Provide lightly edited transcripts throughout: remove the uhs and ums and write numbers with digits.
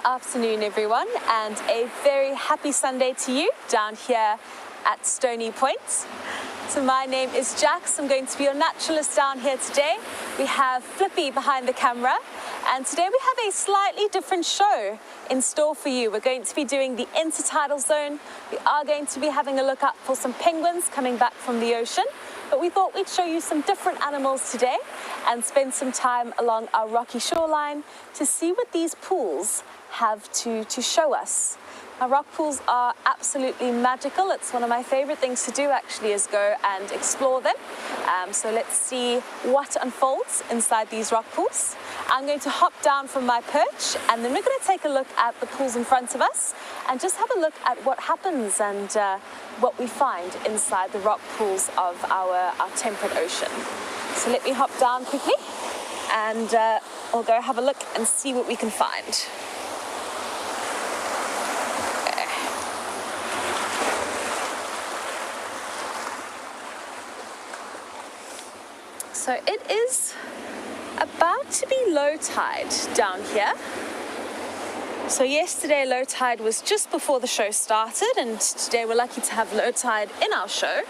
afternoon, everyone, and a very happy Sunday to you down here at Stony Point. So my name is Jax. I'm going to be your naturalist down here today. We have Flippy behind the camera, and today we have a slightly different show in store for you. We're going to be doing the Intertidal zone. We are going to be having a look out for some penguins coming back from the ocean, but we thought we'd show you some different animals today and spend some time along our rocky shoreline to see what these pools have to show us. Our rock pools are absolutely magical. It's one of my favorite things to do actually, is go and explore them. So let's see what unfolds inside these rock pools. I'm going to hop down from my perch, and then we're going to take a look at the pools in front of us and just have a look at what happens and what we find inside the rock pools of our temperate ocean. So let me hop down quickly, and we'll go have a look and see what we can find. So it is about to be low tide down here. So yesterday low tide was just before the show started, and today we're lucky to have low tide in our show.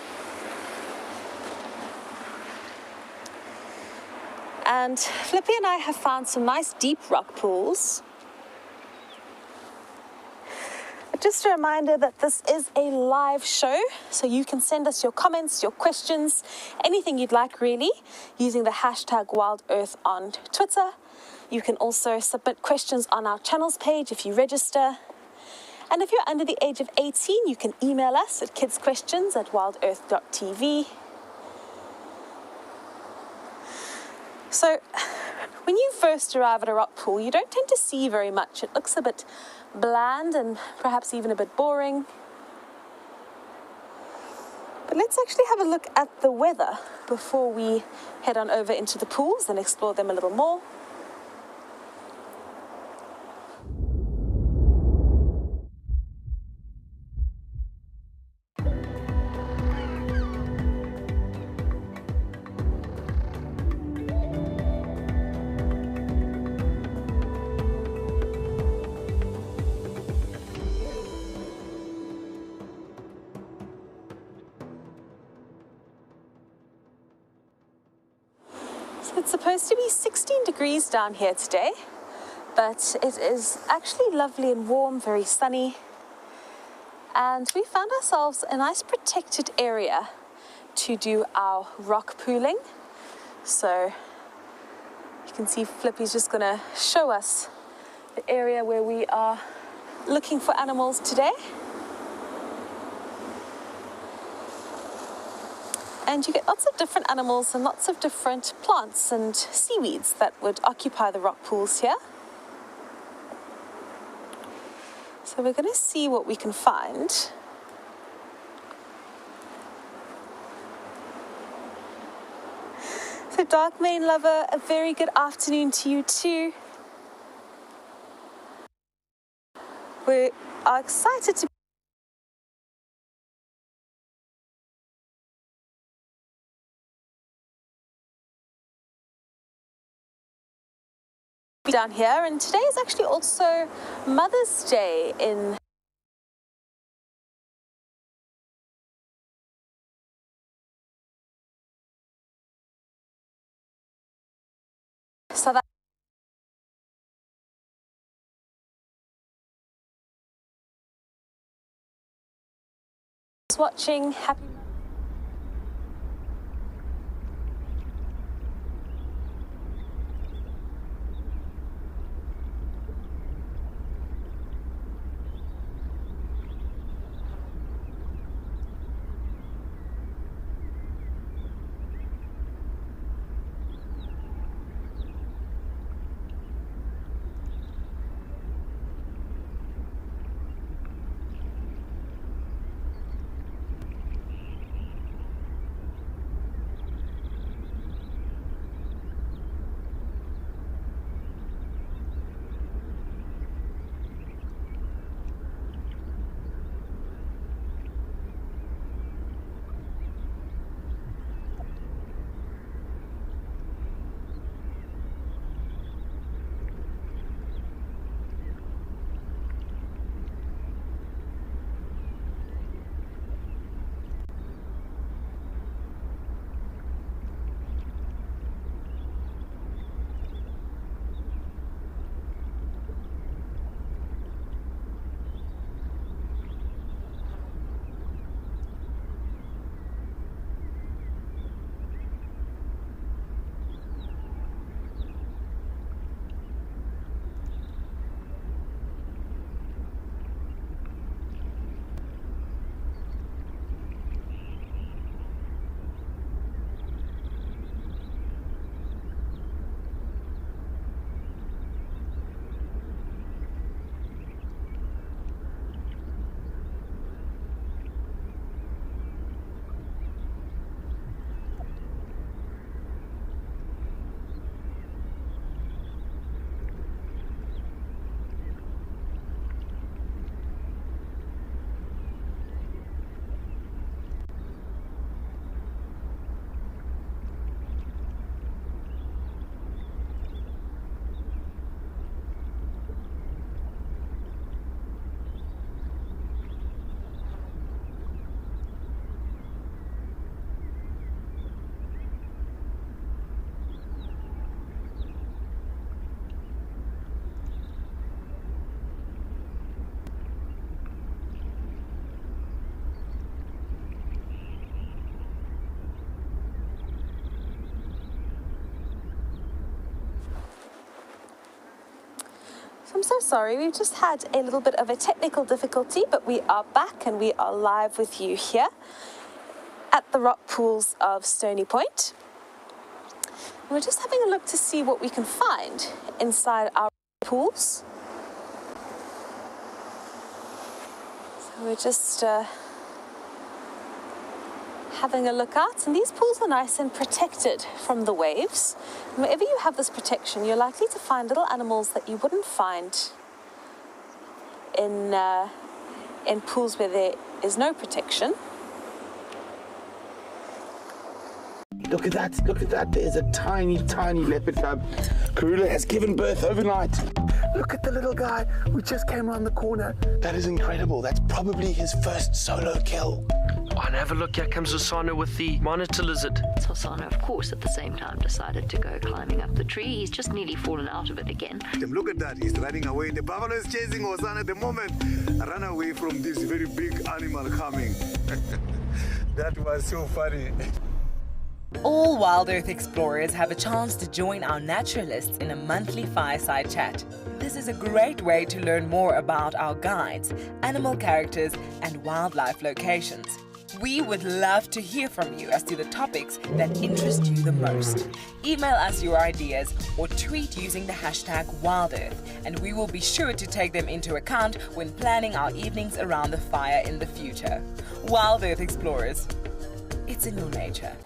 And Flippy and I have found some nice deep rock pools. Just a reminder that this is a live show, so you can send us your comments, your questions, anything you'd like really, using the hashtag WildEarth on Twitter. You can also submit questions on our channels page if you register. And if you're under the age of 18, you can email us at kidsquestions@wildearth.tv. So when you first arrive at a rock pool, you don't tend to see very much. It looks a bit bland and perhaps even a bit boring. But let's actually have a look at the weather before we head on over into the pools and explore them a little more. It's supposed to be 16 degrees down here today, but it is actually lovely and warm, very sunny. And we found ourselves a nice protected area to do our rock pooling. So you can see Flippy's just going to show us the area where we are looking for animals today. And you get lots of different animals and lots of different plants and seaweeds that would occupy the rock pools here. So we're going to see what we can find. So dark mane lover, a very good afternoon to you too. We are excited to down here, and today is actually also Mother's Day in South Africa. Watching, happy I'm so sorry, we've just had a little bit of a technical difficulty, but we are back and we are live with you here at the rock pools of Stony Point. We're just having a look to see what we can find inside our pools. So we're just having a look out, and these pools are nice and protected from the waves. And wherever you have this protection, you're likely to find little animals that you wouldn't find in pools where there is no protection. Look at that, there's a tiny leopard cub. Karula has given birth overnight. Look at the little guy who just came around the corner. That is incredible, that's probably his first solo kill. Oh, and have a look, here comes Osana with the monitor lizard. Osana, of course, at the same time decided to go climbing up the tree. He's just nearly fallen out of it again. Look at that, he's running away. The buffalo is chasing Osana at the moment. Run away from this very big animal coming. That was so funny. All WildEarth explorers have a chance to join our naturalists in a monthly fireside chat. This is a great way to learn more about our guides, animal characters, and wildlife locations. We would love to hear from you as to the topics that interest you the most. Email us your ideas or tweet using the hashtag WildEarth, and we will be sure to take them into account when planning our evenings around the fire in the future. WildEarth explorers, it's in your nature.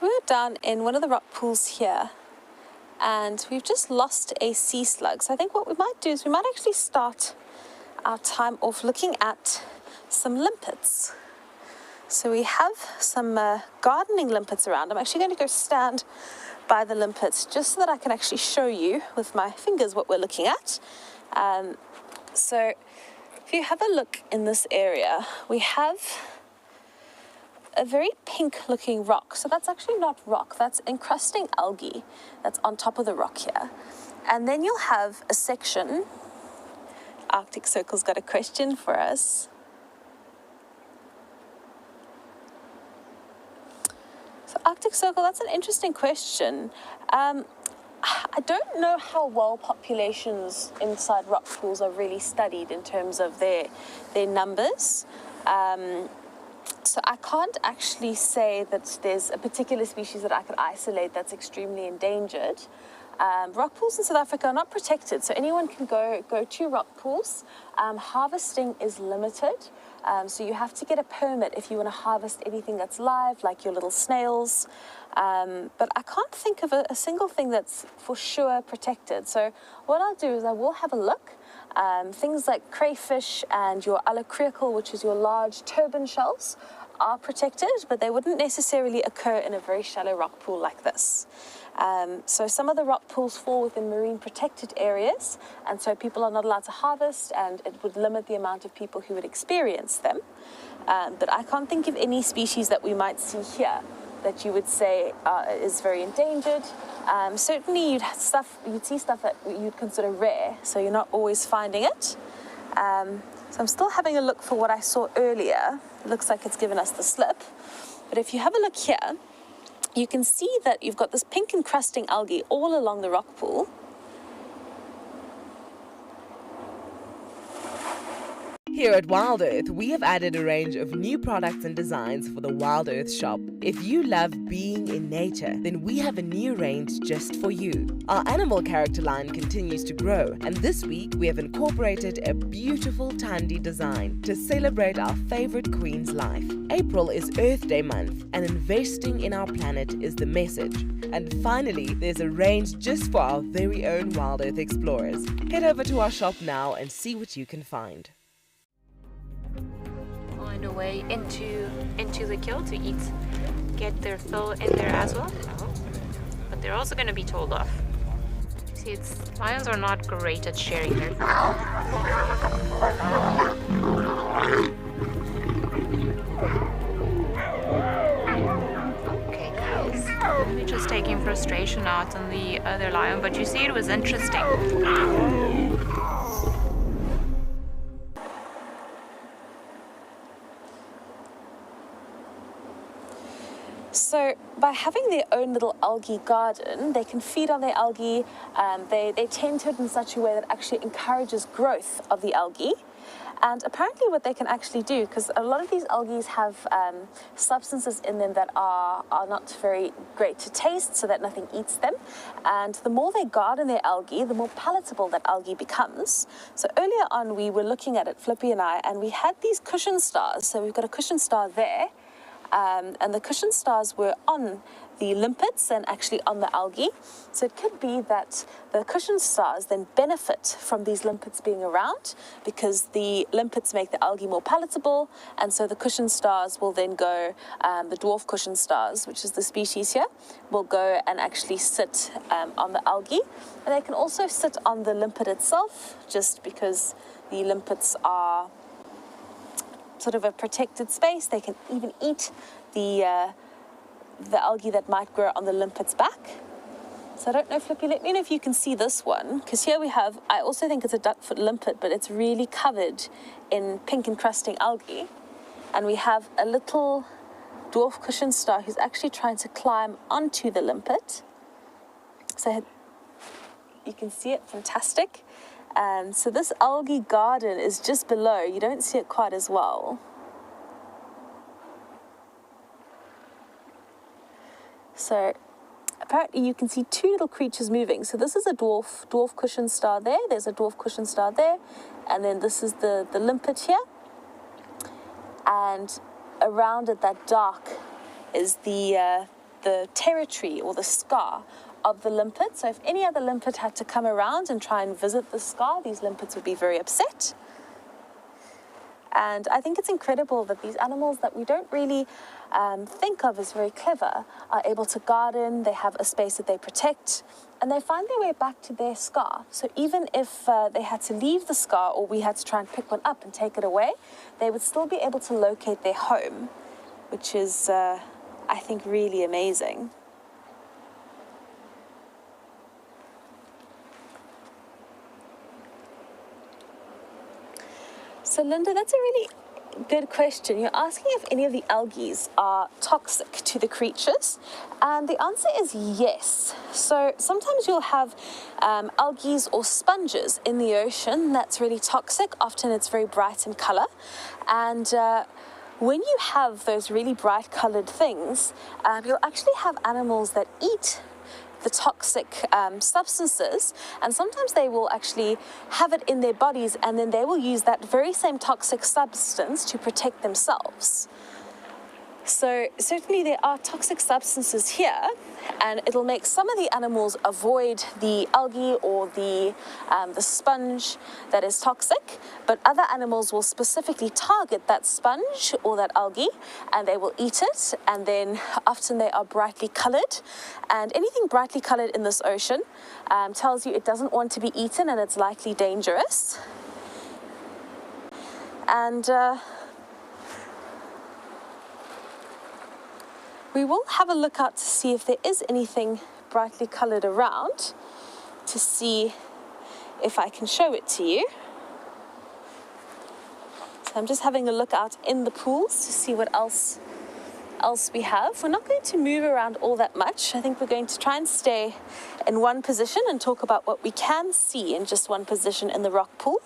We're down in one of the rock pools here, and we've just lost a sea slug. So I think what we might do is we might actually start our time off looking at some limpets. So we have some gardening limpets around. I'm actually going to go stand by the limpets just so that I can actually show you with my fingers what we're looking at. So if you have a look in this area, we have a very pink looking rock. So that's actually not rock, that's encrusting algae that's on top of the rock here. And then you'll have a section. Arctic Circle's got a question for us. So Arctic Circle, that's an interesting question. I don't know how well populations inside rock pools are really studied in terms of their numbers. So I can't actually say that there's a particular species that I could isolate that's extremely endangered. Rock pools in South Africa are not protected, so anyone can go to rock pools. Harvesting is limited, so you have to get a permit if you want to harvest anything that's live, like your little snails. But I can't think of a single thing that's for sure protected. So what I'll do is I will have a look. Things like crayfish and your alacreacle, which is your large turban shells, are protected, but they wouldn't necessarily occur in a very shallow rock pool like this. So some of the rock pools fall within marine protected areas, and so people are not allowed to harvest, and it would limit the amount of people who would experience them. But I can't think of any species that we might see here that you would say is very endangered. Certainly you'd see stuff that you'd consider rare, so you're not always finding it. So I'm still having a look for what I saw earlier. It looks like it's given us the slip. But if you have a look here, you can see that you've got this pink encrusting algae all along the rock pool. Here at WildEarth, we have added a range of new products and designs for the WildEarth shop. If you love being in nature, then we have a new range just for you. Our animal character line continues to grow, and this week we have incorporated a beautiful Tandy design to celebrate our favorite queen's life. April is Earth Day month, and investing in our planet is the message. And finally, there's a range just for our very own WildEarth explorers. Head over to our shop now and see what you can find. Find a way into the kill to get their fill in there as well. But they're also going to be told off. See, lions are not great at sharing their food. Okay, guys. Let me just taking frustration out on the other lion, but you see, it was interesting. So by by having their own little algae garden, they can feed on their algae. They tend to it in such a way that actually encourages growth of the algae. And apparently what they can actually do, because a lot of these algae have substances in them that are not very great to taste, so that nothing eats them. And the more they garden their algae, the more palatable that algae becomes. So earlier on, we were looking at it, Flippy and I, and we had these cushion stars. So we've got a cushion star there, and the cushion stars were on the limpets and actually on the algae. So it could be that the cushion stars then benefit from these limpets being around, because the limpets make the algae more palatable, and so the cushion stars will then go, the dwarf cushion stars, which is the species here, will go and actually sit on the algae. And they can also sit on the limpet itself, just because the limpets are sort of a protected space. They can even eat the algae that might grow on the limpet's back. So I don't know, Flippy, let me know if you can see this one, because here we have, I also think it's a duckfoot limpet, but it's really covered in pink encrusting algae. And we have a little dwarf cushion star who's actually trying to climb onto the limpet. So you can see it, fantastic. So this algae garden is just below. You don't see it quite as well. So apparently you can see two little creatures moving. So this is a dwarf cushion star there. There's a dwarf cushion star there. And then this is the limpet here. And around it, that dark, is the territory or the scar of the limpet. So if any other limpet had to come around and try and visit the scar, these limpets would be very upset. And I think it's incredible that these animals that we don't really think of as very clever are able to garden. They have a space that they protect, and they find their way back to their scar. So even if they had to leave the scar, or we had to try and pick one up and take it away, they would still be able to locate their home, which is, I think, really amazing. So Linda, that's a really good question. You're asking if any of the algae are toxic to the creatures, and the answer is yes. So sometimes you'll have algae or sponges in the ocean that's really toxic. Often it's very bright in color, and when you have those really bright colored things, you'll actually have animals that eat the toxic substances, and sometimes they will actually have it in their bodies, and then they will use that very same toxic substance to protect themselves. So certainly there are toxic substances here, and it'll make some of the animals avoid the algae or the sponge that is toxic, but other animals will specifically target that sponge or that algae, and they will eat it. And then often they are brightly colored, and anything brightly colored in this ocean tells you it doesn't want to be eaten, and it's likely dangerous. And we will have a look out to see if there is anything brightly colored around, to see if I can show it to you. So I'm just having a look out in the pools to see what else we have. We're not going to move around all that much. I think we're going to try and stay in one position and talk about what we can see in just one position in the rock pool.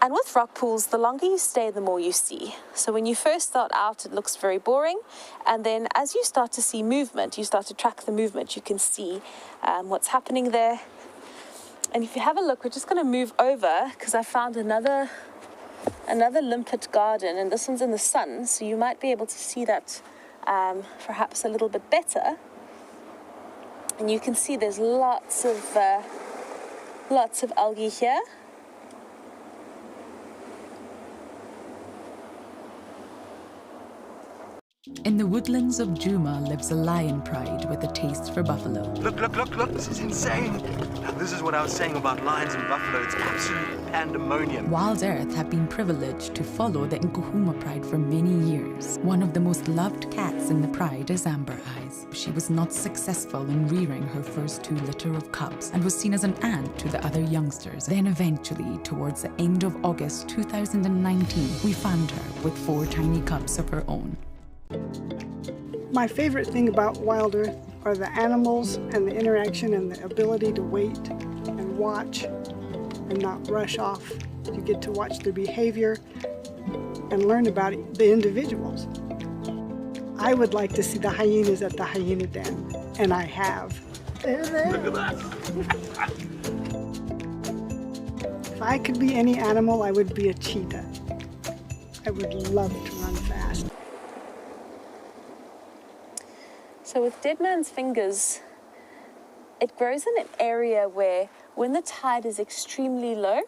And with rock pools, the longer you stay, the more you see. So when you first start out, it looks very boring. And then as you start to see movement, you start to track the movement, you can see what's happening there. And if you have a look, we're just going to move over, because I found another limpet garden, and this one's in the sun, so you might be able to see that perhaps a little bit better. And you can see there's lots of algae here. In the woodlands of Juma lives a lion pride with a taste for buffalo. Look, this is insane. Now, this is what I was saying about lions and buffalo. It's absolute pandemonium. WildEarth have been privileged to follow the Nkuhuma pride for many years. One of the most loved cats in the pride is Amber Eyes. She was not successful in rearing her first 2 litter of cubs and was seen as an aunt to the other youngsters. Then eventually, towards the end of August 2019, we found her with 4 tiny cubs of her own. My favorite thing about WildEarth are the animals and the interaction and the ability to wait and watch and not rush off. You get to watch their behavior and learn about the individuals. I would like to see the hyenas at the hyena den, and I have. There they are. Look at that. If I could be any animal, I would be a cheetah. I would love to run fast. So with Dead Man's Fingers, it grows in an area where when the tide is extremely low,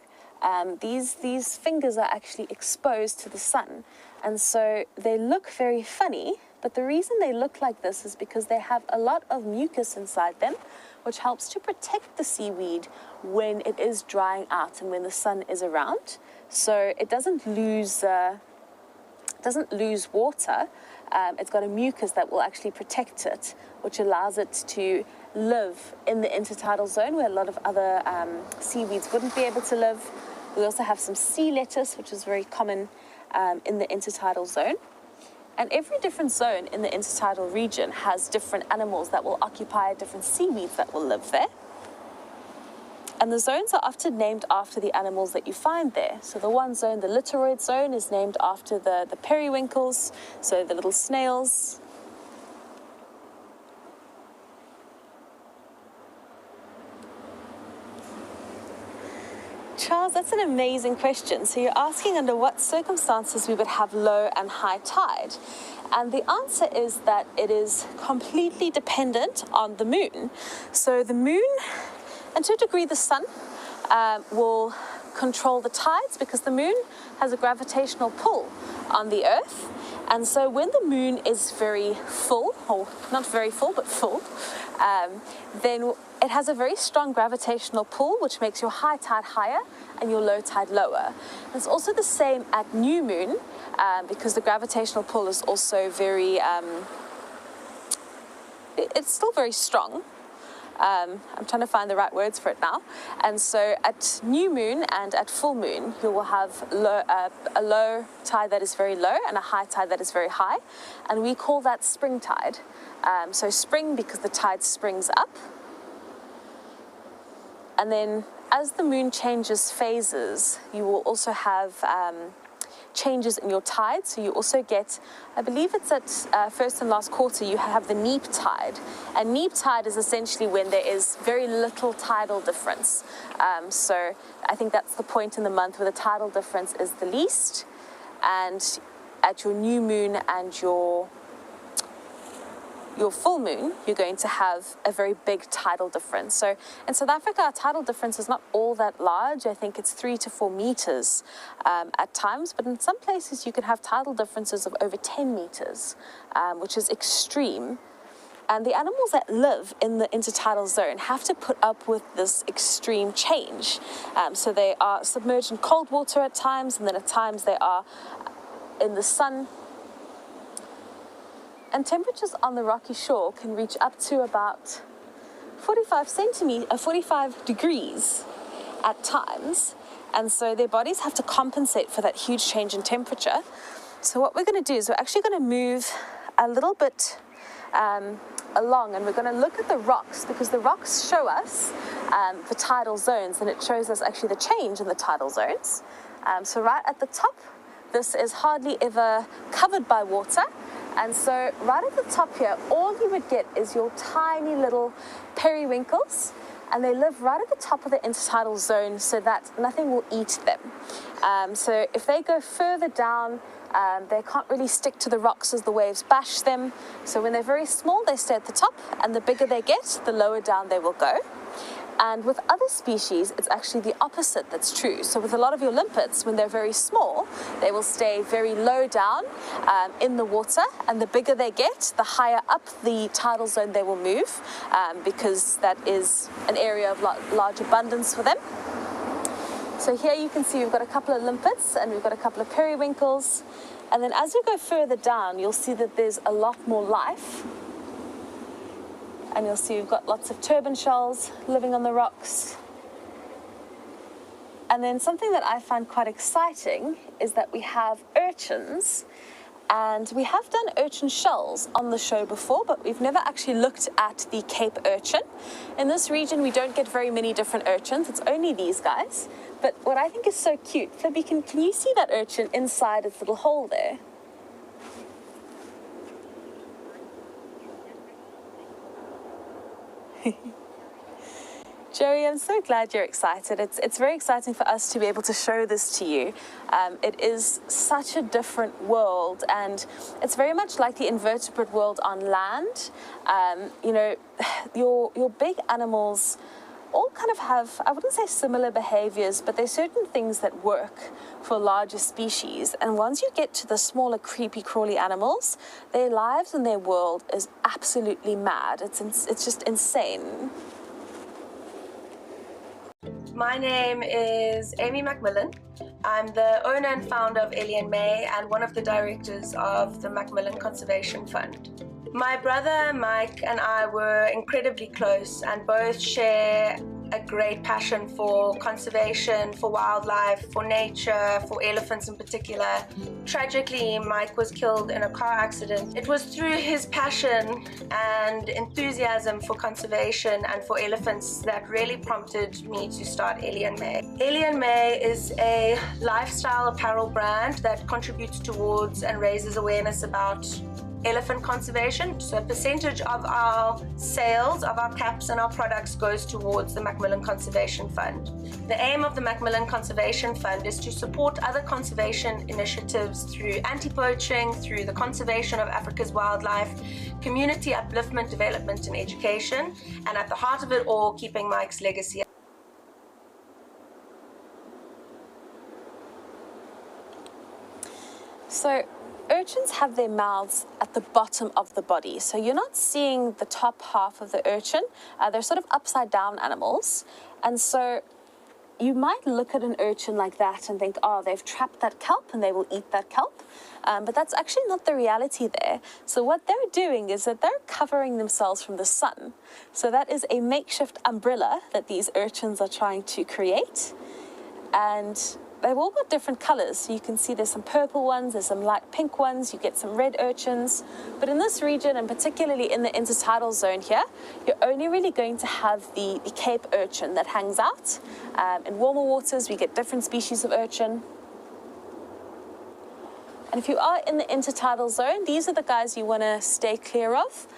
these fingers are actually exposed to the sun. And so they look very funny, but the reason they look like this is because they have a lot of mucus inside them, which helps to protect the seaweed when it is drying out and when the sun is around. So it doesn't lose water. It's got a mucus that will actually protect it, which allows it to live in the intertidal zone where a lot of other seaweeds wouldn't be able to live. We also have some sea lettuce, which is very common in the intertidal zone. And every different zone in the intertidal region has different animals that will occupy different seaweeds that will live there. And the zones are often named after the animals that you find there. So the one zone, the littorid zone, is named after the periwinkles, so the little snails. Charles, that's an amazing question. So you're asking under what circumstances we would have low and high tide. And the answer is that it is completely dependent on the moon. So the moon, and to a degree the sun, will control the tides because the moon has a gravitational pull on the Earth. And so when the moon is very full, or not very full, but full, then it has a very strong gravitational pull, which makes your high tide higher and your low tide lower. And it's also the same at new moon, because the gravitational pull is also very, it's still very strong. I'm trying to find the right words for it now. And so at new moon and at full moon, you will have a low tide that is very low and a high tide that is very high. And we call that spring tide. So spring because the tide springs up. And then as the moon changes phases, you will also have changes in your tide. So you also get, I believe it's at first and last quarter, you have the neap tide. And neap tide is essentially when there is very little tidal difference. So I think that's the point in the month where the tidal difference is the least. And at your new moon and your full moon, you're going to have a very big tidal difference. So in South Africa, our tidal difference is not all that large. I think it's 3 to 4 meters at times, but in some places you can have tidal differences of over 10 meters, which is extreme. And the animals that live in the intertidal zone have to put up with this extreme change. So they are submerged in cold water at times, and then at times they are in the sun. And temperatures on the rocky shore can reach up to about 45 degrees at times. And so their bodies have to compensate for that huge change in temperature. So what we're going to do is we're actually going to move a little bit along, and we're going to look at the rocks, because the rocks show us the tidal zones, and it shows us actually the change in the tidal zones. So right at the top, this is hardly ever covered by water. And so right at the top here, all you would get is your tiny little periwinkles, and they live right at the top of the intertidal zone so that nothing will eat them. So if they go further down, they can't really stick to the rocks as the waves bash them. So when they're very small, they stay at the top, and the bigger they get, the lower down they will go. And with other species, it's actually the opposite that's true. So with a lot of your limpets, when they're very small, they will stay very low down in the water, and the bigger they get, the higher up the tidal zone they will move, because that is an area of large abundance for them. So here you can see we've got a couple of limpets and we've got a couple of periwinkles. And then as you go further down, you'll see that there's a lot more life. And you'll see we've got lots of turban shells living on the rocks. And then something that I find quite exciting is that we have urchins. And we have done urchin shells on the show before, but we've never actually looked at the Cape urchin. In this region, we don't get very many different urchins. It's only these guys. But what I think is so cute, Flippy, can you see that urchin inside its little hole there? Joey, I'm so glad you're excited. It's very exciting for us to be able to show this to you. It is such a different world, and it's very much like the invertebrate world on land. You know, your big animals all kind of have, I wouldn't say similar behaviors, but there's certain things that work for larger species. And once you get to the smaller, creepy, crawly animals, their lives and their world is absolutely mad. It's just insane. My name is Amy Macmillan. I'm the owner and founder of Ellie and May and one of the directors of the Macmillan Conservation Fund. My brother Mike and I were incredibly close and both share a great passion for conservation, for wildlife, for nature, for elephants in particular. Tragically, Mike was killed in a car accident. It was through his passion and enthusiasm for conservation and for elephants that really prompted me to start Ellie and May. Ellie and May is a lifestyle apparel brand that contributes towards and raises awareness about elephant conservation. So a percentage of our sales of our caps and our products goes towards the Macmillan Conservation Fund. The aim of the Macmillan Conservation Fund is to support other conservation initiatives through anti-poaching, through the conservation of Africa's wildlife, community upliftment, development and education, and at the heart of it all, keeping Mike's legacy. So urchins have their mouths at the bottom of the body, so you're not seeing the top half of the urchin. They're sort of upside down animals, and so you might look at an urchin like that and think, oh, they've trapped that kelp and they will eat that kelp, but that's actually not the reality there. So what they're doing is that they're covering themselves from the sun. So that is a makeshift umbrella that these urchins are trying to create, and they've all got different colors. So you can see there's some purple ones, there's some light pink ones, you get some red urchins. But in this region, and particularly in the intertidal zone here, you're only really going to have the Cape urchin that hangs out. In warmer waters, we get different species of urchin. And if you are in the intertidal zone, these are the guys you want to stay clear of.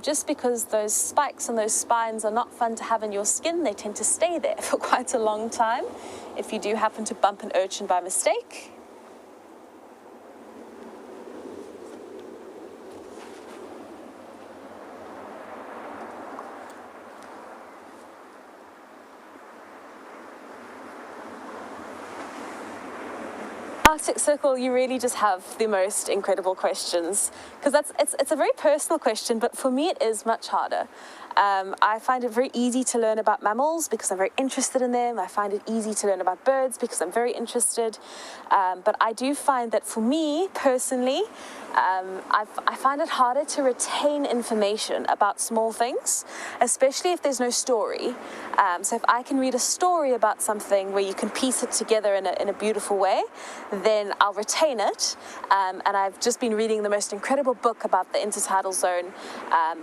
Just because those spikes and those spines are not fun to have in your skin, they tend to stay there for quite a long time if you do happen to bump an urchin by mistake. Arctic Circle, you really just have the most incredible questions, because it's a very personal question, but for me it is much harder. I find it very easy to learn about mammals because I'm very interested in them. I find it easy to learn about birds because I'm very interested. But I do find that for me personally, I find it harder to retain information about small things, especially if there's no story. So if I can read a story about something where you can piece it together in a beautiful way, then I'll retain it. And I've just been reading the most incredible book about the intertidal zone,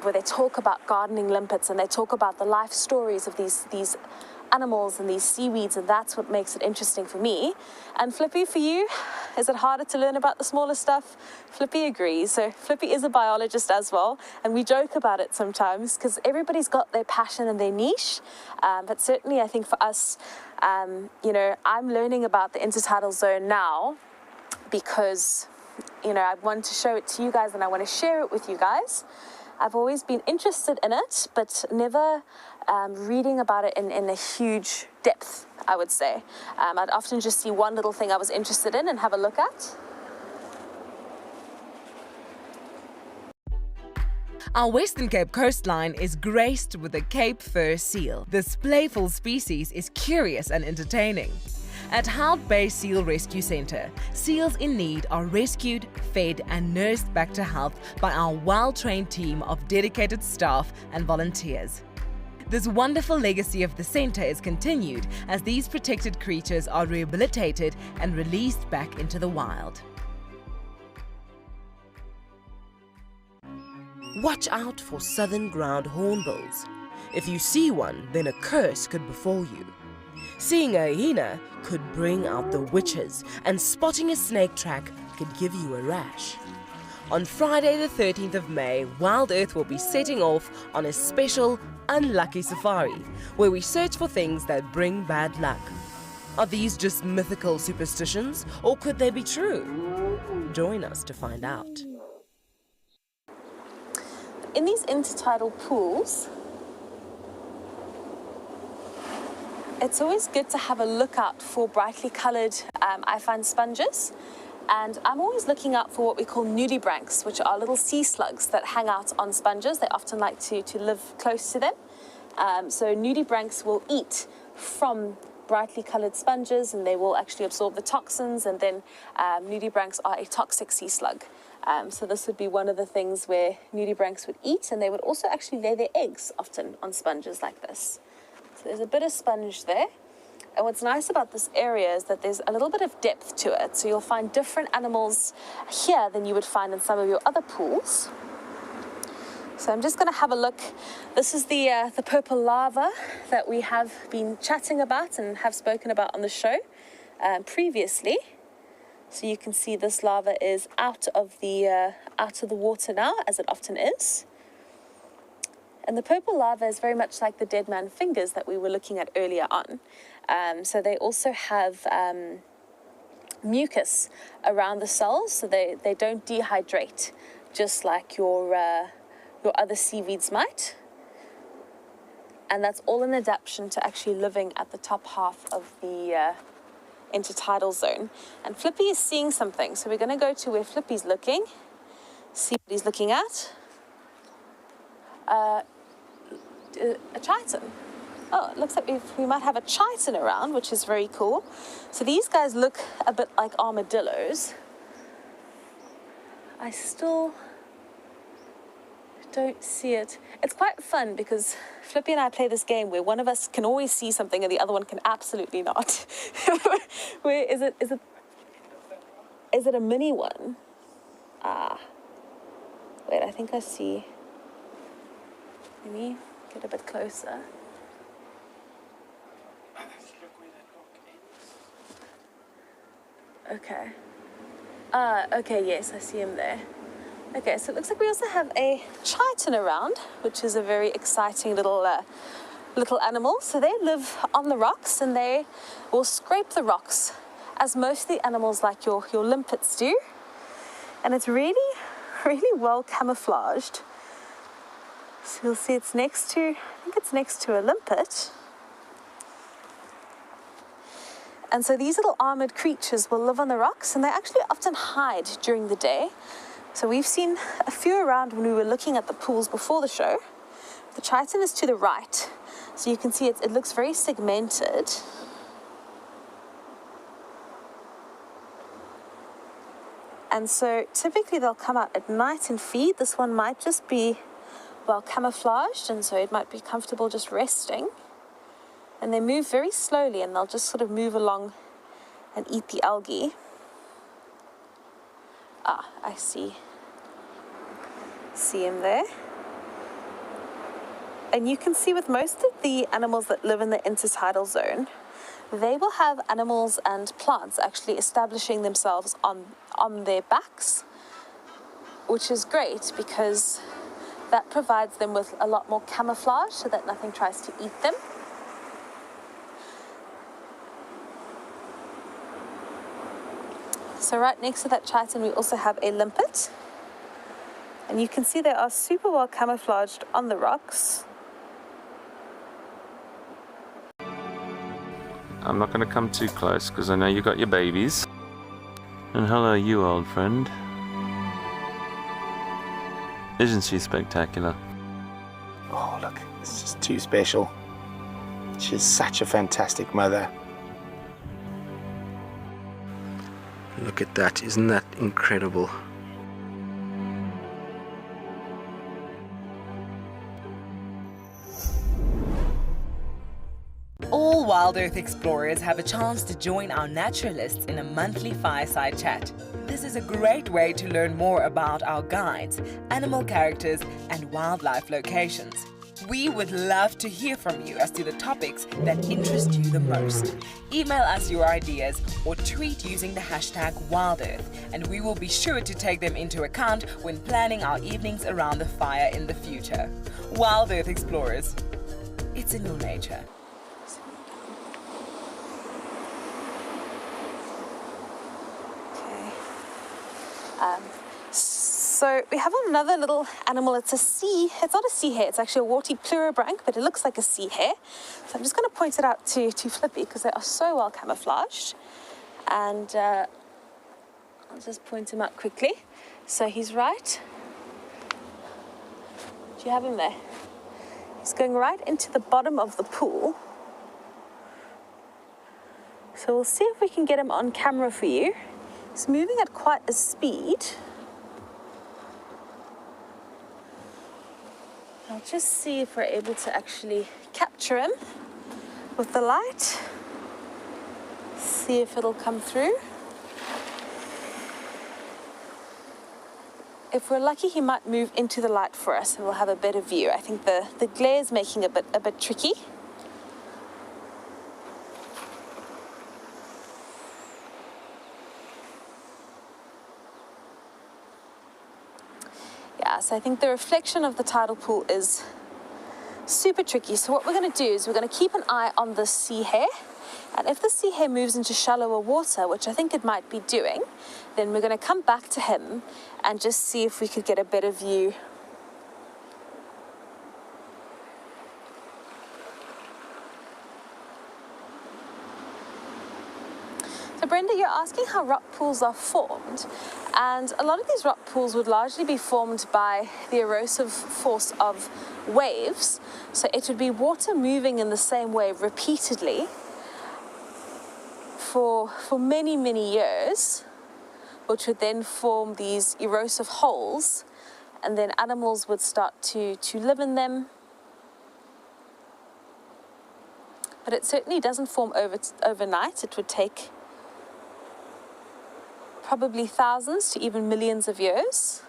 where they talk about gardening limpets and they talk about the life stories of these animals and these seaweeds, and that's what makes it interesting for me. And Flippy, for you, is it harder to learn about the smaller stuff? Flippy agrees. So Flippy is a biologist as well, and we joke about it sometimes because everybody's got their passion and their niche. But certainly I think for us, you know, I'm learning about the intertidal zone now because, you know, I want to show it to you guys and I want to share it with you guys. I've always been interested in it, but never reading about it in a huge depth, I would say. I'd often just see one little thing I was interested in and have a look at. Our Western Cape coastline is graced with the Cape fur seal. This playful species is curious and entertaining. At Hout Bay Seal Rescue Centre, seals in need are rescued, fed and nursed back to health by our well-trained team of dedicated staff and volunteers. This wonderful legacy of the centre is continued as these protected creatures are rehabilitated and released back into the wild. Watch out for southern ground hornbills. If you see one, then a curse could befall you. Seeing a hyena could bring out the witches, and spotting a snake track could give you a rash. On Friday the 13th of May, WildEarth will be setting off on a special unlucky safari, where we search for things that bring bad luck. Are these just mythical superstitions, or could they be true? Join us to find out. In these intertidal pools, it's always good to have a look out for brightly coloured, I find, sponges. And I'm always looking out for what we call nudibranchs, which are little sea slugs that hang out on sponges. They often like to live close to them. So nudibranchs will eat from brightly coloured sponges, and they will actually absorb the toxins, and then nudibranchs are a toxic sea slug. So this would be one of the things where nudibranchs would eat, and they would also actually lay their eggs often on sponges like this. So there's a bit of sponge there. And what's nice about this area is that there's a little bit of depth to it. So you'll find different animals here than you would find in some of your other pools. So I'm just going to have a look. This is the purple lava that we have been chatting about and have spoken about on the show previously. So you can see this lava is out of the water now, as it often is. And the purple lava is very much like the dead man fingers that we were looking at earlier on. So they also have mucus around the cells, so they don't dehydrate, just like your other seaweeds might. And that's all an adaptation to actually living at the top half of the intertidal zone. And Flippy is seeing something, so we're going to go to where Flippy's looking, see what he's looking at. A chiton. Oh, it looks like we might have a chiton around, which is very cool. So these guys look a bit like armadillos. I still don't see it. It's quite fun because Flippy and I play this game where one of us can always see something and the other one can absolutely not. Where is it? Is it a mini one? Wait, I think I see. Let me get a bit closer. Okay. Okay, yes, I see him there. Okay, so it looks like we also have a chiton around, which is a very exciting little animal. So they live on the rocks, and they will scrape the rocks, as most of the animals like your limpets do. And it's really, really well camouflaged. So you'll see it's next to, I think it's next to a limpet. And so these little armored creatures will live on the rocks, and they actually often hide during the day. So we've seen a few around when we were looking at the pools before the show. The chiton is to the right, so you can see it looks very segmented. And so typically they'll come out at night and feed. This one might just be well camouflaged, and so it might be comfortable just resting. And they move very slowly, and they'll just sort of move along and eat the algae. I see him there. And you can see with most of the animals that live in the intertidal zone, they will have animals and plants actually establishing themselves on their backs, which is great because that provides them with a lot more camouflage so that nothing tries to eat them. So right next to that chiton, we also have a limpet. And you can see they are super well camouflaged on the rocks. I'm not going to come too close because I know you got your babies. And hello, you old friend. Isn't she spectacular? Oh, look, it's just too special. She's such a fantastic mother. Look at that, isn't that incredible? All WildEarth explorers have a chance to join our naturalists in a monthly fireside chat. This is a great way to learn more about our guides, animal characters, and wildlife locations. We would love to hear from you as to the topics that interest you the most. Email us your ideas or tweet using the hashtag WildEarth, and we will be sure to take them into account when planning our evenings around the fire in the future. WildEarth explorers, it's in your nature. So we have another little animal. It's not a sea hare, it's actually a Warty pleurobranch, but it looks like a sea hare. So I'm just going to point it out to Flippy because they are so well camouflaged. And I'll just point him out quickly. So he's right. Do you have him there? He's going right into the bottom of the pool. So we'll see if we can get him on camera for you. He's moving at quite a speed. I'll just see if we're able to actually capture him with the light. See if it'll come through. If we're lucky, he might move into the light for us and we'll have a better view. I think the glare is making it a bit tricky. Yeah, so I think the reflection of the tidal pool is super tricky. So what we're going to do is we're going to keep an eye on the sea hare. And if the sea hare moves into shallower water, which I think it might be doing, then we're going to come back to him and just see if we could get a better view. So Brenda, you're asking how rock pools are formed. And a lot of these rock pools would largely be formed by the erosive force of waves. So it would be water moving in the same wave repeatedly for many, many years, which would then form these erosive holes, and then animals would start to live in them. But it certainly doesn't form overnight. It would take probably thousands to even millions of years.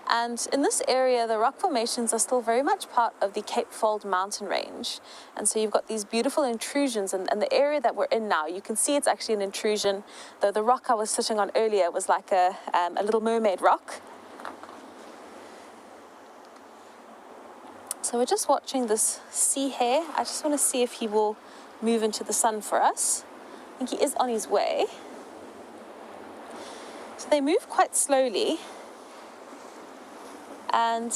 And in this area, the rock formations are still very much part of the Cape Fold mountain range. And so you've got these beautiful intrusions, and the area that we're in now, you can see it's actually an intrusion, though the rock I was sitting on earlier was like a little mermaid rock. So we're just watching this sea hare. I just want to see if he will move into the sun for us. I think he is on his way. So they move quite slowly. And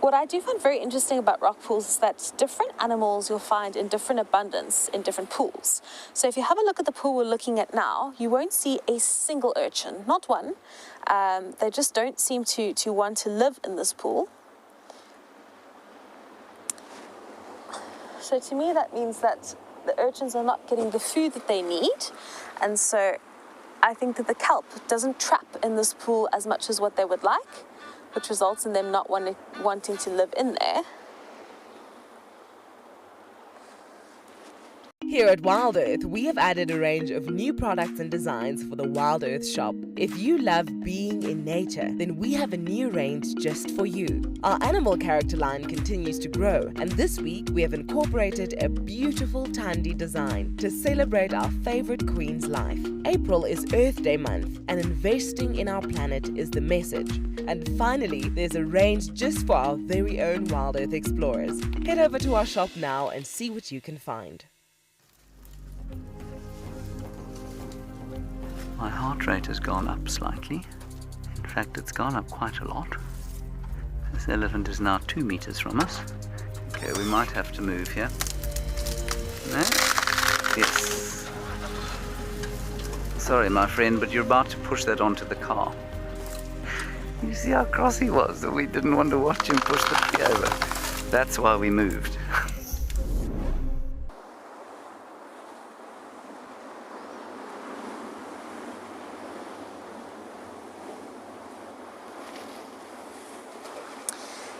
what I do find very interesting about rock pools is that different animals you'll find in different abundance in different pools. So if you have a look at the pool we're looking at now, you won't see a single urchin, not one. They just don't seem to want to live in this pool. So to me, that means that the urchins are not getting the food that they need. And so I think that the kelp doesn't trap in this pool as much as what they would like, which results in them not wanting to live in there. Here at WildEarth, we have added a range of new products and designs for the WildEarth shop. If you love being in nature, then we have a new range just for you. Our animal character line continues to grow, and this week we have incorporated a beautiful Tandy design to celebrate our favorite queen's life. April is Earth Day month, and investing in our planet is the message. And finally, there's a range just for our very own WildEarth explorers. Head over to our shop now and see what you can find. My heart rate has gone up slightly. In fact, it's gone up quite a lot. This elephant is now 2 meters from us. Okay, we might have to move here. No? Yes. Sorry, my friend, but you're about to push that onto the car. You see how cross he was that we didn't want to watch him push the tree over. That's why we moved.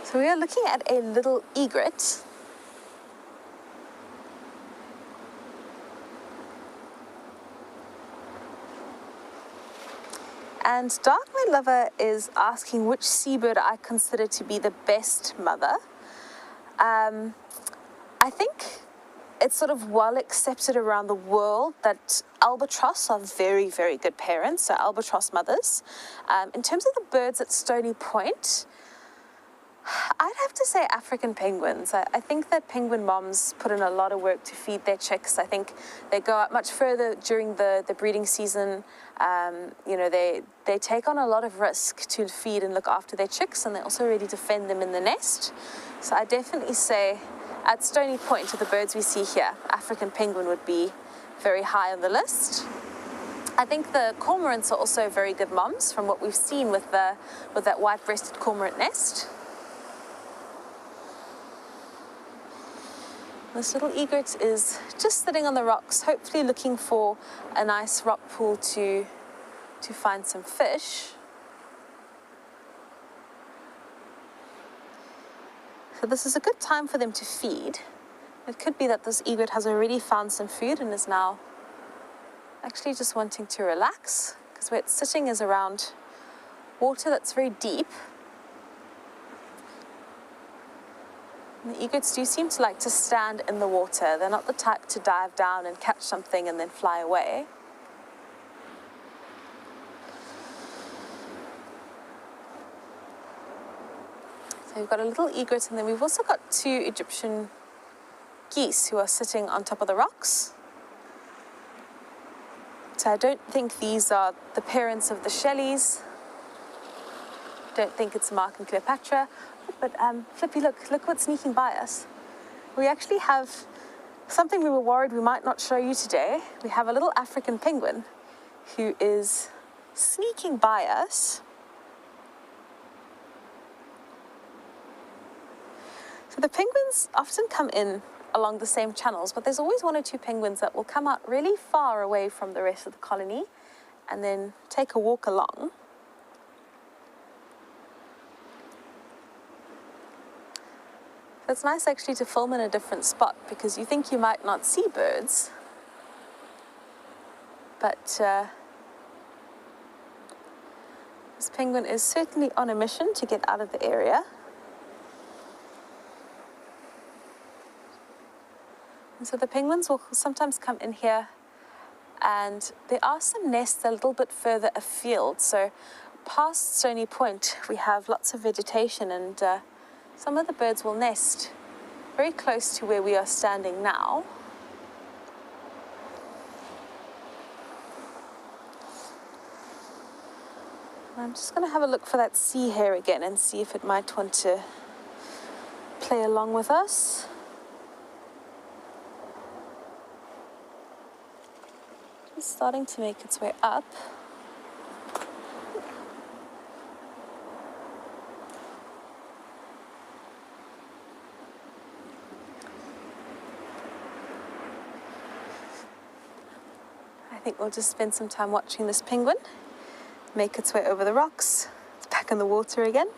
So we are looking at a little egret. And Dark My Lover is asking which seabird I consider to be the best mother. I think it's sort of well accepted around the world that albatross are very, very good parents, so albatross mothers. In terms of the birds at Stony Point, I'd have to say African penguins. I think that penguin moms put in a lot of work to feed their chicks. I think they go out much further during the breeding season. You know, they take on a lot of risk to feed and look after their chicks, and they're also ready to defend them in the nest. So I definitely say at Stony Point, with the birds we see here, African penguin would be very high on the list. I think the cormorants are also very good moms from what we've seen with that white-breasted cormorant nest. This little egret is just sitting on the rocks, hopefully looking for a nice rock pool to find some fish. So this is a good time for them to feed. It could be that this egret has already found some food and is now actually just wanting to relax, because where it's sitting is around water that's very deep. And the egrets do seem to like to stand in the water. They're not the type to dive down and catch something and then fly away. So we've got a little egret, and then we've also got 2 Egyptian geese who are sitting on top of the rocks. So I don't think these are the parents of the Shelleys. Don't think it's Mark and Cleopatra. But Flippy, look what's sneaking by us. We actually have something we were worried we might not show you today. We have a little African penguin who is sneaking by us. So the penguins often come in along the same channels, but there's always 1 or 2 penguins that will come out really far away from the rest of the colony and then take a walk along. It's nice actually to film in a different spot, because you think you might not see birds, but this penguin is certainly on a mission to get out of the area. And so the penguins will sometimes come in here, and there are some nests a little bit further afield. So past Stony Point, we have lots of vegetation, and some of the birds will nest very close to where we are standing now. I'm just going to have a look for that sea hare again and see if it might want to play along with us. It's starting to make its way up. I think we'll just spend some time watching this penguin make its way over the rocks. It's back in the water again.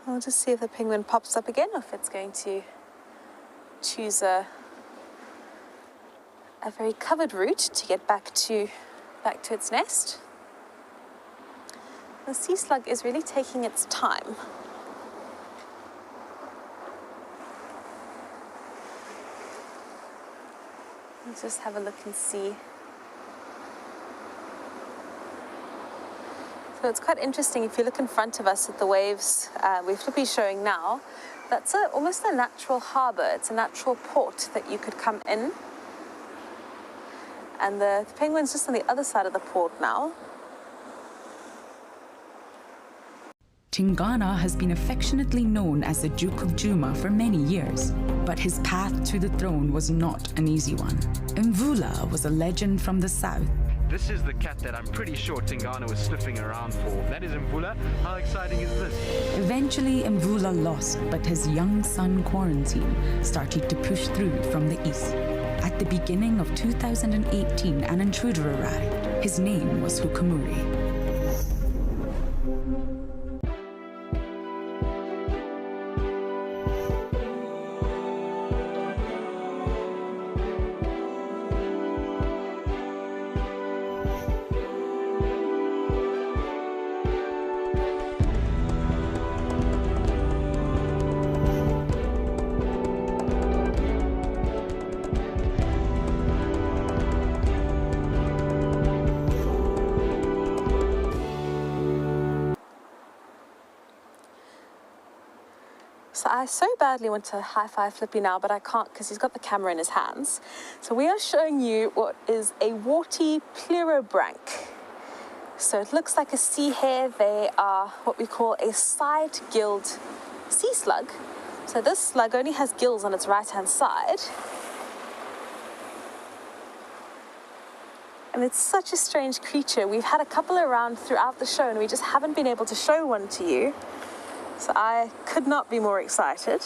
I'll just see if the penguin pops up again, or if it's going to choose a very covered route to get back to its nest. The sea slug is really taking its time. Let's just have a look and see. So it's quite interesting if you look in front of us at the waves we're flippy showing now. That's almost a natural harbour. It's a natural port that you could come in. And the penguin's just on the other side of the port now. Tingana has been affectionately known as the Duke of Juma for many years, but his path to the throne was not an easy one. Mvula was a legend from the south. This is the cat that I'm pretty sure Tingana was sniffing around for. That is Mvula. How exciting is this? Eventually, Mvula lost, but his young son Quarantine started to push through from the east. At the beginning of 2018, an intruder arrived. His name was Hukamuri. I so badly want to high-five Flippy now, but I can't because he's got the camera in his hands. So we are showing you what is a Warty pleurobranch. So it looks like a sea hare. They are what we call a side-gilled sea slug. So this slug only has gills on its right-hand side. And it's such a strange creature. We've had a couple around throughout the show and we just haven't been able to show one to you. So I could not be more excited.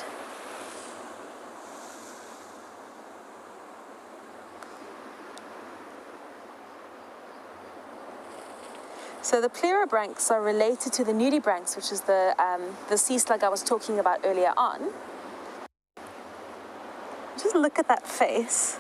So the pleurobranchs are related to the nudibranchs, which is the sea slug I was talking about earlier on. Just look at that face.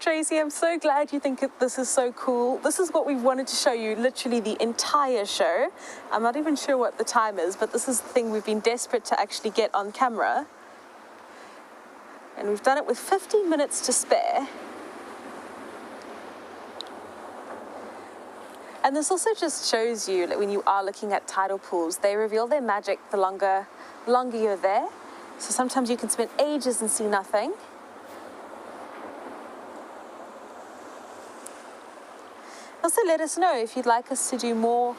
Tracy, I'm so glad you think this is so cool. This is what we've wanted to show you literally the entire show. I'm not even sure what the time is, but this is the thing we've been desperate to actually get on camera. And we've done it with 15 minutes to spare. And this also just shows you that when you are looking at tidal pools, they reveal their magic the longer you're there. So sometimes you can spend ages and see nothing. Also, let us know if you'd like us to do more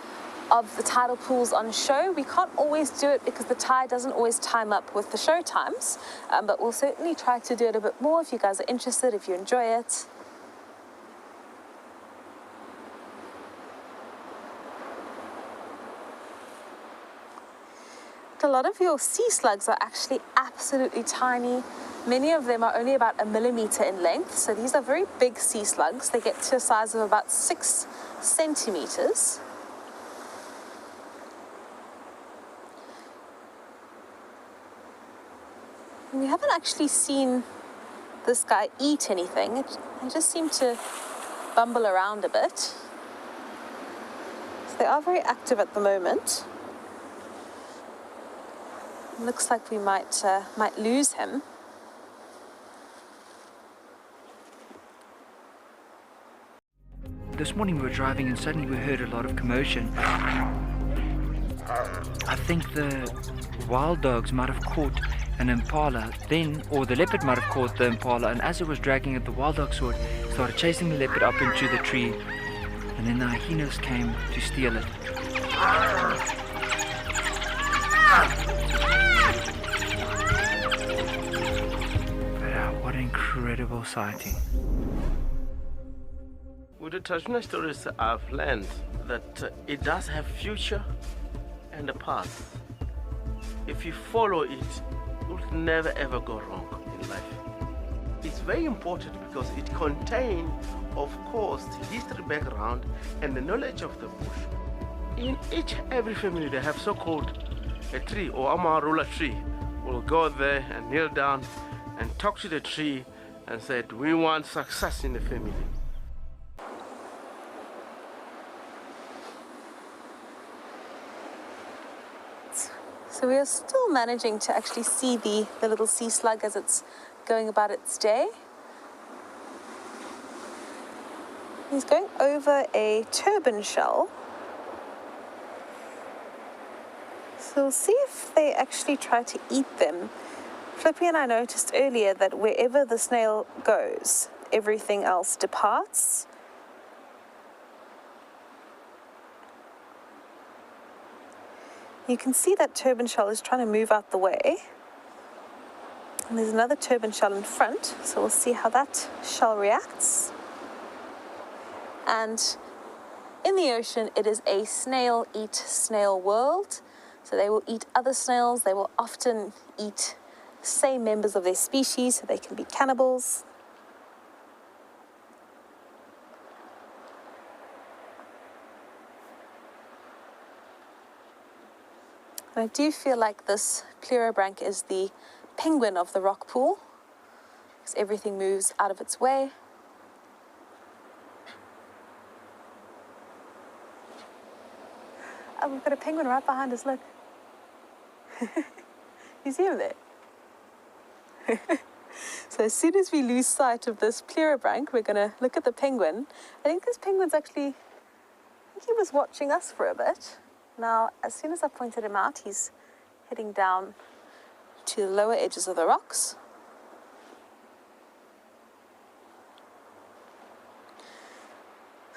of the tidal pools on show. We can't always do it because the tide doesn't always time up with the show times, but we'll certainly try to do it a bit more if you guys are interested, if you enjoy it. A lot of your sea slugs are actually absolutely tiny. Many of them are only about 1 millimeter in length, so these are very big sea slugs. They get to a size of about 6 centimeters. And we haven't actually seen this guy eat anything. They just seem to bumble around a bit. So they are very active at the moment. Looks like we might lose him. This morning we were driving and suddenly we heard a lot of commotion. I think the wild dogs might have caught an impala then, or the leopard might have caught the impala, and as it was dragging it, the wild dog saw it, started chasing the leopard up into the tree, and then the hyenas came to steal it. What an incredible sighting. With the traditional stories I've learned that it does have future and a past. If you follow it, you'll never ever go wrong in life. It's very important because it contains, of course, the history background and the knowledge of the bush. In every family they have so-called a tree or amarula tree. We'll go there and kneel down and talk to the tree and said, we want success in the family. So we are still managing to actually see the little sea slug as it's going about its day. He's going over a turban shell. So we'll see if they actually try to eat them. Flippy and I noticed earlier that wherever the snail goes, everything else departs. You can see that turban shell is trying to move out the way. And there's another turban shell in front, so we'll see how that shell reacts. And in the ocean, it is a snail-eat-snail world. So they will eat other snails. They will often eat same members of their species, so they can be cannibals. And I do feel like this pleurobranch is the penguin of the rock pool, because everything moves out of its way. Oh, we've got a penguin right behind us, look. You see him there? So as soon as we lose sight of this pleurobranch, we're going to look at the penguin. I think this penguin's actually, I think he was watching us for a bit. Now, as soon as I pointed him out, he's heading down to the lower edges of the rocks.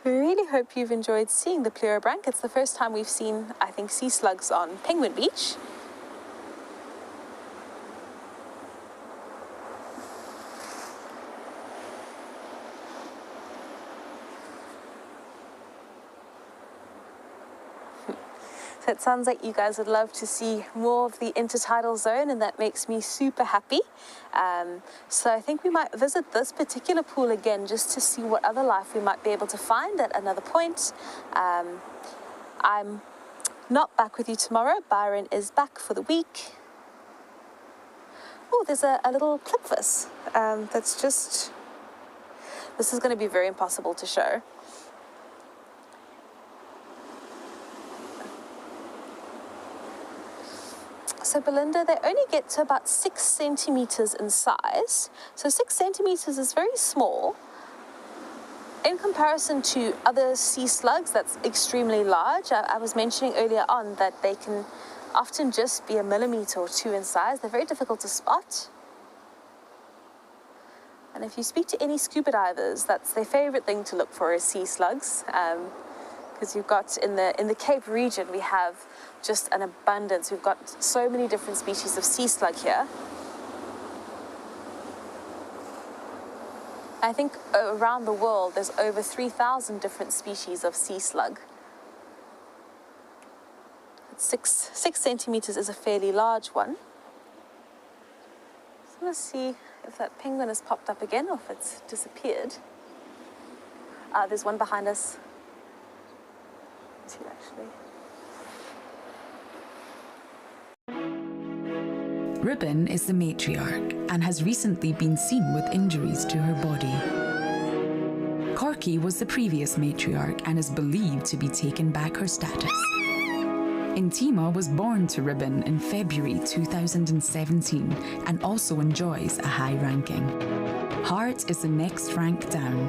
We really hope you've enjoyed seeing the pleurobranch. It's the first time we've seen, I think, sea slugs on Penguin Beach. So it sounds like you guys would love to see more of the intertidal zone, and that makes me super happy. So I think we might visit this particular pool again just to see what other life we might be able to find at another point. I'm not back with you tomorrow. Byron is back for the week. Oh, there's a little clipfish that's just... This is going to be very impossible to show. So Belinda, they only get to about 6 centimeters in size. So 6 centimeters is very small. In comparison to other sea slugs, that's extremely large. I was mentioning earlier on that they can often just be a millimeter or 2 in size. They're very difficult to spot. And if you speak to any scuba divers, that's their favorite thing to look for is sea slugs. Because you've got in the Cape region, we have just an abundance. We've got so many different species of sea slug here. I think around the world, there's over 3,000 different species of sea slug. 6 centimeters is a fairly large one. So I'm going to see if that penguin has popped up again or if it's disappeared. There's one behind us. 2 actually. Ribbon is the matriarch and has recently been seen with injuries to her body. Corky was the previous matriarch and is believed to be taken back her status. Intima was born to Ribbon in February 2017 and also enjoys a high ranking. Heart is the next rank down,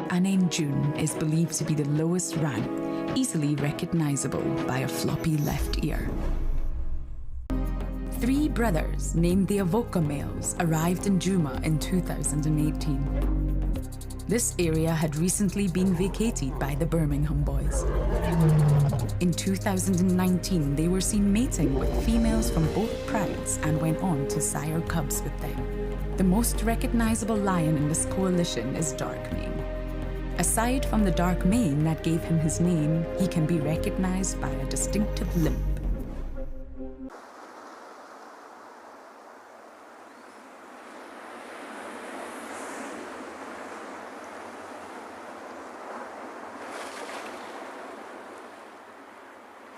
and named June is believed to be the lowest rank, easily recognizable by a floppy left ear. 3 brothers named the Avoca males arrived in Juma in 2018. This area had recently been vacated by the Birmingham boys. In 2019, they were seen mating with females from both prides and went on to sire cubs with them. The most recognizable lion in this coalition is Darkmane. Aside from the dark mane that gave him his name, he can be recognized by a distinctive limp.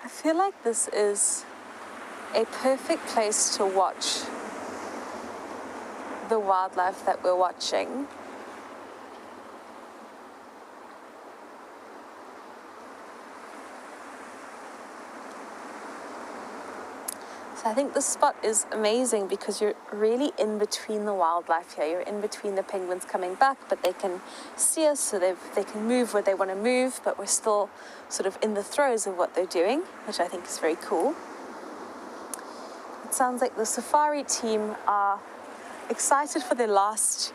I feel like this is a perfect place to watch the wildlife that we're watching. So I think this spot is amazing because you're really in between the wildlife here. You're in between the penguins coming back, but they can see us, so they can move where they want to move, but we're still sort of in the throes of what they're doing, which I think is very cool. It sounds like the safari team are excited for their last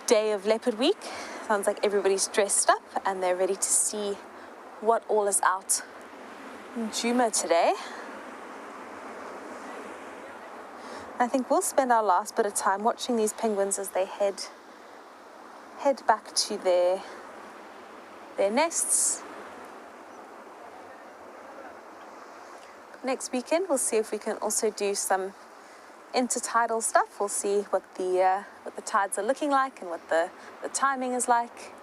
day of Leopard Week. Sounds like everybody's dressed up and they're ready to see what all is out in Juma today. I think we'll spend our last bit of time watching these penguins as they head back to their nests. Next weekend, we'll see if we can also do some intertidal stuff. We'll see what the tides are looking like and what the timing is like.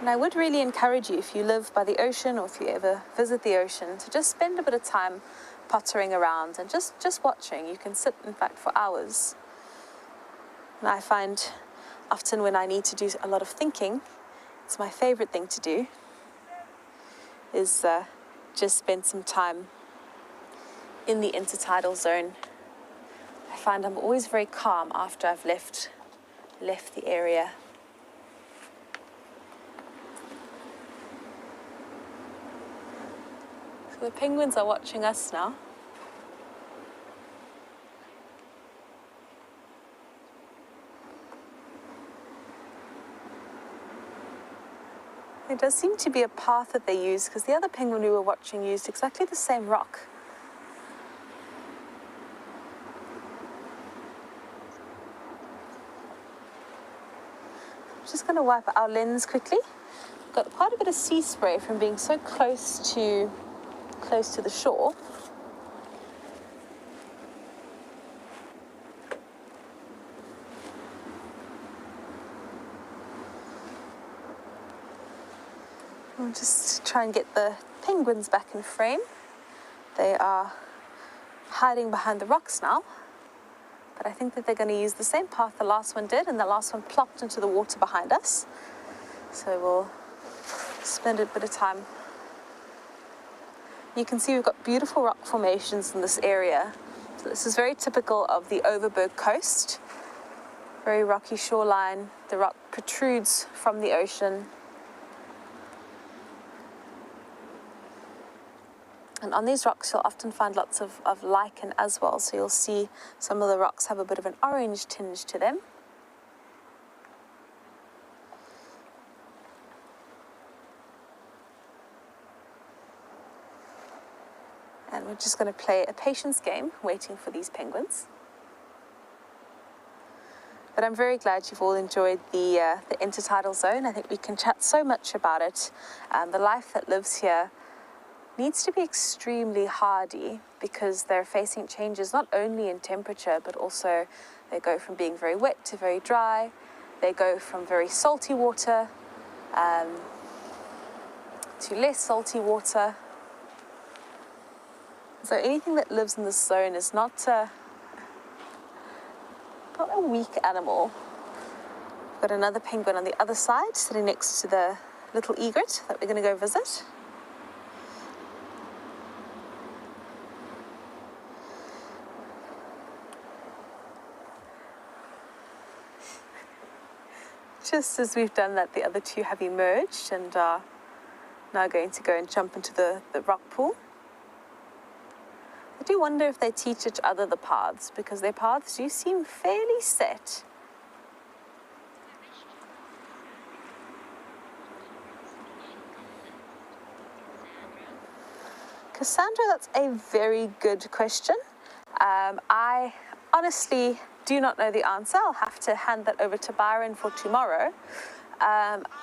And I would really encourage you, if you live by the ocean or if you ever visit the ocean, to just spend a bit of time pottering around and just watching. You can sit, in fact, for hours. And I find often when I need to do a lot of thinking, it's my favorite thing to do, is just spent some time in the intertidal zone. I find I'm always very calm after I've left the area. So the penguins are watching us now. There does seem to be a path that they use, because the other penguin we were watching used exactly the same rock. I'm just going to wipe our lens quickly. We've got quite a bit of sea spray from being so close to the shore. I'll just try and get the penguins back in frame. They are hiding behind the rocks now, but I think that they're going to use the same path the last one did, and the last one plopped into the water behind us. So we'll spend a bit of time. You can see we've got beautiful rock formations in this area. So this is very typical of the Overberg coast. Very rocky shoreline. The rock protrudes from the ocean. And on these rocks, you'll often find lots of lichen as well. So you'll see some of the rocks have a bit of an orange tinge to them. And we're just going to play a patience game, waiting for these penguins. But I'm very glad you've all enjoyed the intertidal zone. I think we can chat so much about it. The life that lives here needs to be extremely hardy, because they're facing changes not only in temperature, but also they go from being very wet to very dry. They go from very salty water to less salty water. So anything that lives in this zone is not a weak animal. We've got another penguin on the other side, sitting next to the little egret that we're going to go visit. Just as we've done that, the other two have emerged and are now going to go and jump into the rock pool. I do wonder if they teach each other the paths, because their paths do seem fairly set. Cassandra, that's a very good question. I honestly do not know the answer. I'll have to hand that over to Byron for tomorrow.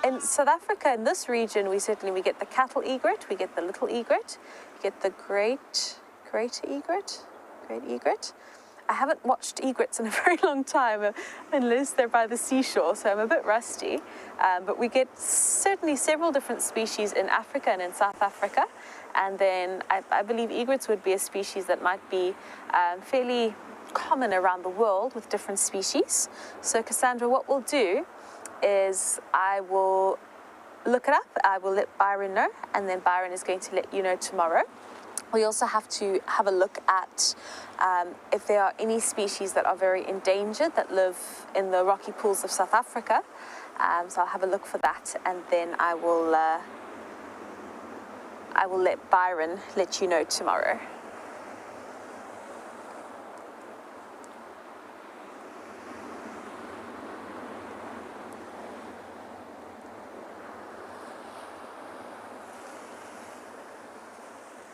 In South Africa, in this region, we get the cattle egret, we get the little egret, we get the great egret. I haven't watched egrets in a very long time, unless they're by the seashore, so I'm a bit rusty. But we get certainly several different species in Africa and in South Africa. And then I believe egrets would be a species that might be fairly common around the world with different species. So Cassandra, what we'll do is I will look it up, I will let Byron know, and then Byron is going to let you know tomorrow. We also have to have a look at if there are any species that are very endangered that live in the rocky pools of South Africa. So I'll have a look for that, and then I will let Byron let you know tomorrow.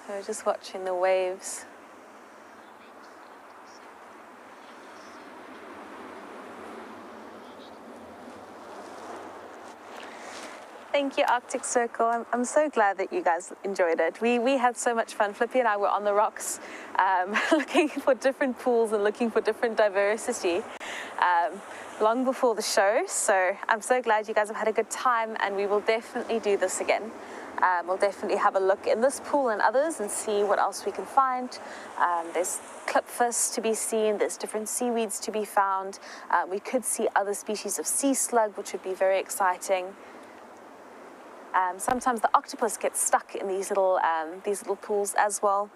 So just watching the waves. Thank you, Arctic Circle. I'm so glad that you guys enjoyed it. We had so much fun. Flippy and I were on the rocks looking for different pools and looking for different diversity long before the show. So I'm so glad you guys have had a good time, and we will definitely do this again. We'll definitely have a look in this pool and others and see what else we can find. There's clipfish to be seen, there's different seaweeds to be found. We could see other species of sea slug, which would be very exciting. Sometimes the octopus gets stuck in these little pools as well.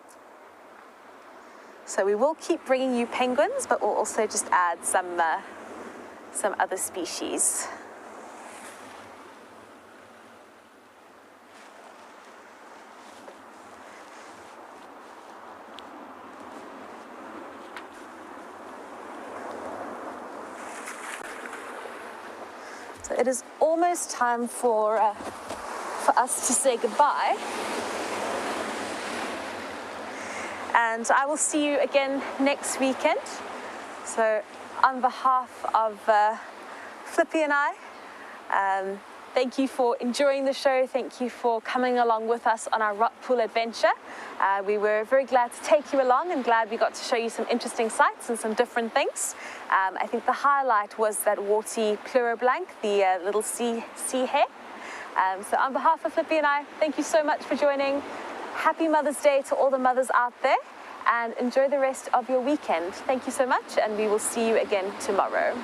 So we will keep bringing you penguins, but we'll also just add some other species. So it is almost time for us to say goodbye. And I will see you again next weekend. So on behalf of Flippy and I, thank you for enjoying the show. Thank you for coming along with us on our rock pool adventure. We were very glad to take you along and glad we got to show you some interesting sights and some different things. I think the highlight was that Warty pleurobranch, the little sea hare. So on behalf of Flippy and I, thank you so much for joining. Happy Mother's Day to all the mothers out there, and enjoy the rest of your weekend. Thank you so much, and we will see you again tomorrow.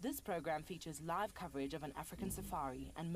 This program features live coverage of an African safari and